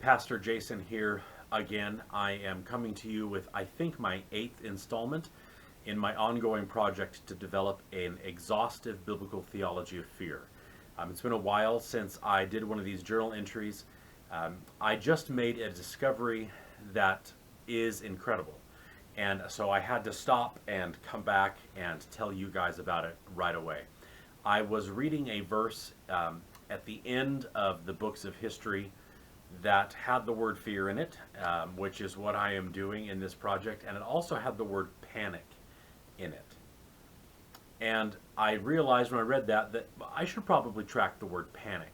Pastor Jason here again. I am coming to you with, I think, my 8th installment in my ongoing project to develop an exhaustive biblical theology of fear. It's been a while since I did one of these journal entries. I just made a discovery that is incredible. And so I had to stop and come back and tell you guys about it right away. I was reading a verse at the end of the books of history that had the word fear in it, which is what I am doing in this project, and it also had the word panic in it. And I realized when I read that I should probably track the word panic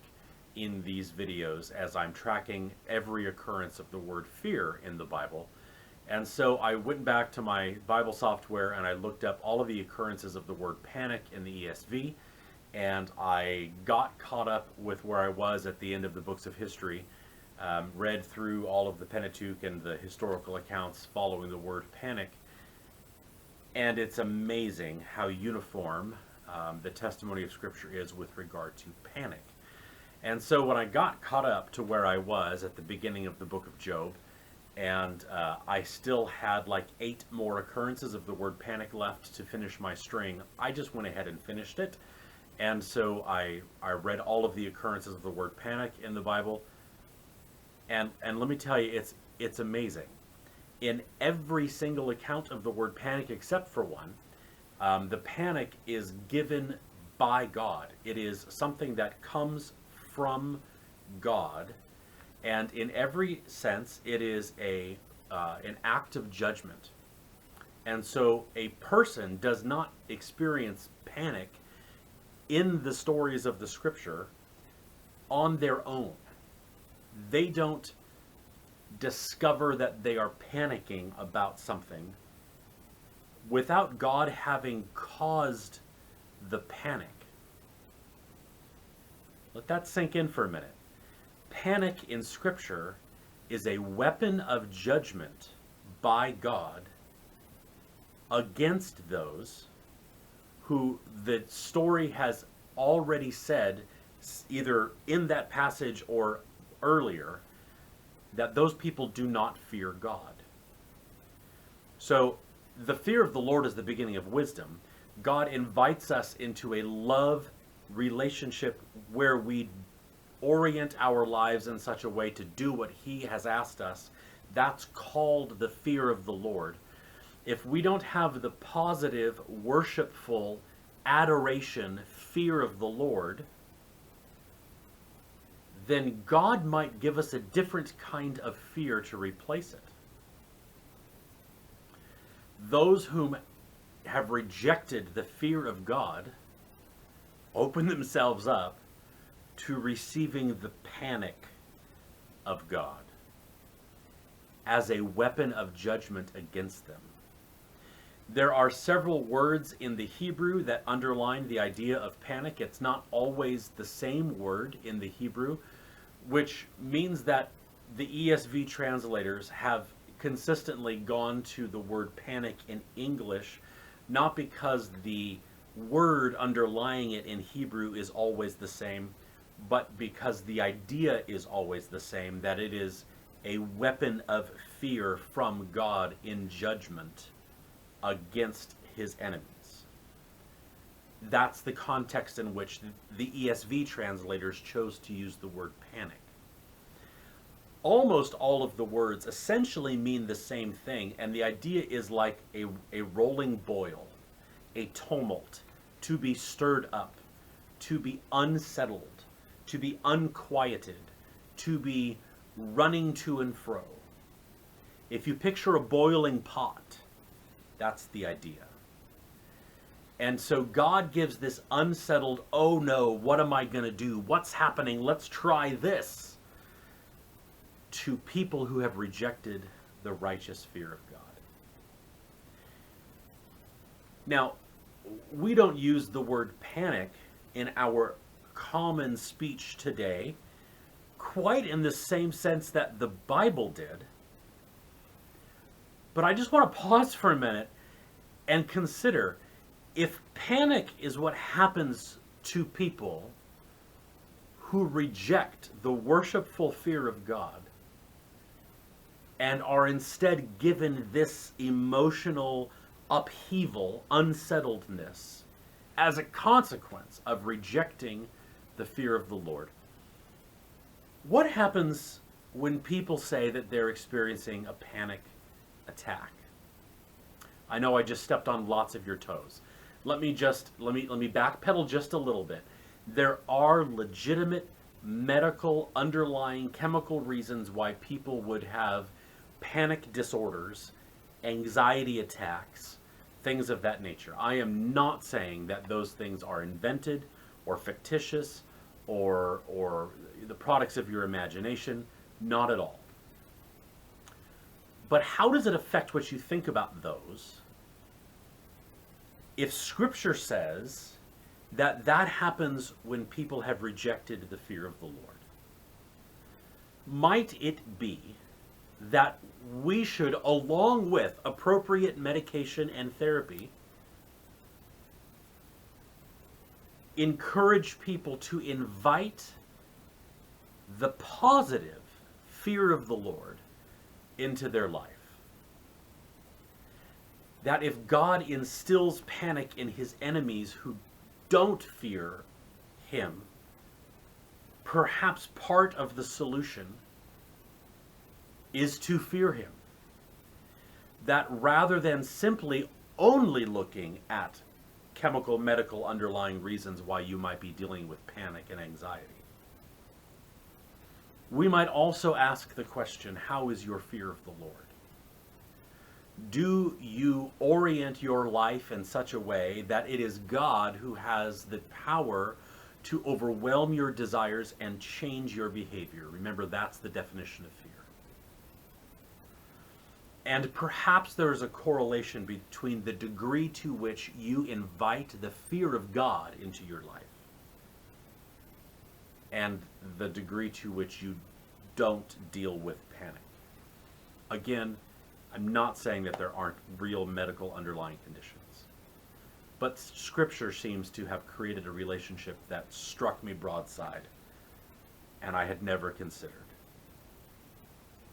in these videos as I'm tracking every occurrence of the word fear in the Bible. And so I went back to my Bible software and I looked up all of the occurrences of the word panic in the ESV, and I got caught up with where I was at the end of the books of history. Read through all of the Pentateuch and the historical accounts following the word panic, and it's amazing how uniform the testimony of Scripture is with regard to panic. And so when I got caught up to where I was at the beginning of the book of Job, and I still had like 8 more occurrences of the word panic left to finish my string, I just went ahead and finished it. And so I read all of the occurrences of the word panic in the Bible. And let me tell you, it's amazing. In every single account of the word panic except for one, the panic is given by God. It is something that comes from God, and in every sense, it is an act of judgment. And so a person does not experience panic in the stories of the Scripture on their own. They don't discover that they are panicking about something without God having caused the panic. Let that sink in for a minute. Panic in Scripture is a weapon of judgment by God against those who the story has already said, either in that passage or earlier, that those people do not fear God. So the fear of the Lord is the beginning of wisdom. God invites us into a love relationship where we orient our lives in such a way to do what He has asked us. That's called the fear of the Lord. If we don't have the positive, worshipful, adoration, fear of the Lord, then God might give us a different kind of fear to replace it. Those whom have rejected the fear of God open themselves up to receiving the panic of God as a weapon of judgment against them. There are several words in the Hebrew that underline the idea of panic. It's not always the same word in the Hebrew, which means that the ESV translators have consistently gone to the word panic in English, not because the word underlying it in Hebrew is always the same, but because the idea is always the same, that it is a weapon of fear from God in judgment against His enemies. That's the context in which the ESV translators chose to use the word panic. Almost all of the words essentially mean the same thing, and the idea is like a rolling boil, a tumult, to be stirred up, to be unsettled, to be unquieted, to be running to and fro. If you picture a boiling pot, that's the idea. And so God gives this unsettled, oh no, what am I going to do? What's happening? Let's try this, to people who have rejected the righteous fear of God. Now, we don't use the word panic in our common speech today quite in the same sense that the Bible did. But I just want to pause for a minute and consider, if panic is what happens to people who reject the worshipful fear of God, and are instead given this emotional upheaval, unsettledness, as a consequence of rejecting the fear of the Lord. What happens when people say that they're experiencing a panic attack? I know I just stepped on lots of your toes. Let me backpedal just a little bit. There are legitimate medical underlying chemical reasons why people would have panic disorders, anxiety attacks, things of that nature. I am not saying that those things are invented or fictitious or the products of your imagination. Not at all. But how does it affect what you think about those if Scripture says that that happens when people have rejected the fear of the Lord? Might it be that we should, along with appropriate medication and therapy, encourage people to invite the positive fear of the Lord into their life? That if God instills panic in his enemies who don't fear him, perhaps part of the solution is to fear him. That rather than simply only looking at chemical, medical underlying reasons why you might be dealing with panic and anxiety, we might also ask the question, how is your fear of the Lord? Do you orient your life in such a way that it is God who has the power to overwhelm your desires and change your behavior? Remember, that's the definition of fear. And perhaps there is a correlation between the degree to which you invite the fear of God into your life and the degree to which you don't deal with panic. Again, I'm not saying that there aren't real medical underlying conditions, but Scripture seems to have created a relationship that struck me broadside and I had never considered.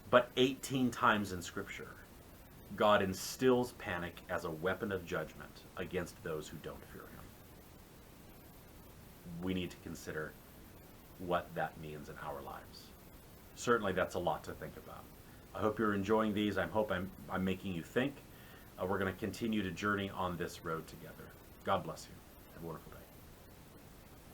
But 18 times in Scripture, God instills panic as a weapon of judgment against those who don't fear him. We need to consider what that means in our lives. Certainly that's a lot to think about. I hope you're enjoying these. I hope I'm making you think. We're going to continue to journey on this road together. God bless you. Have a wonderful day.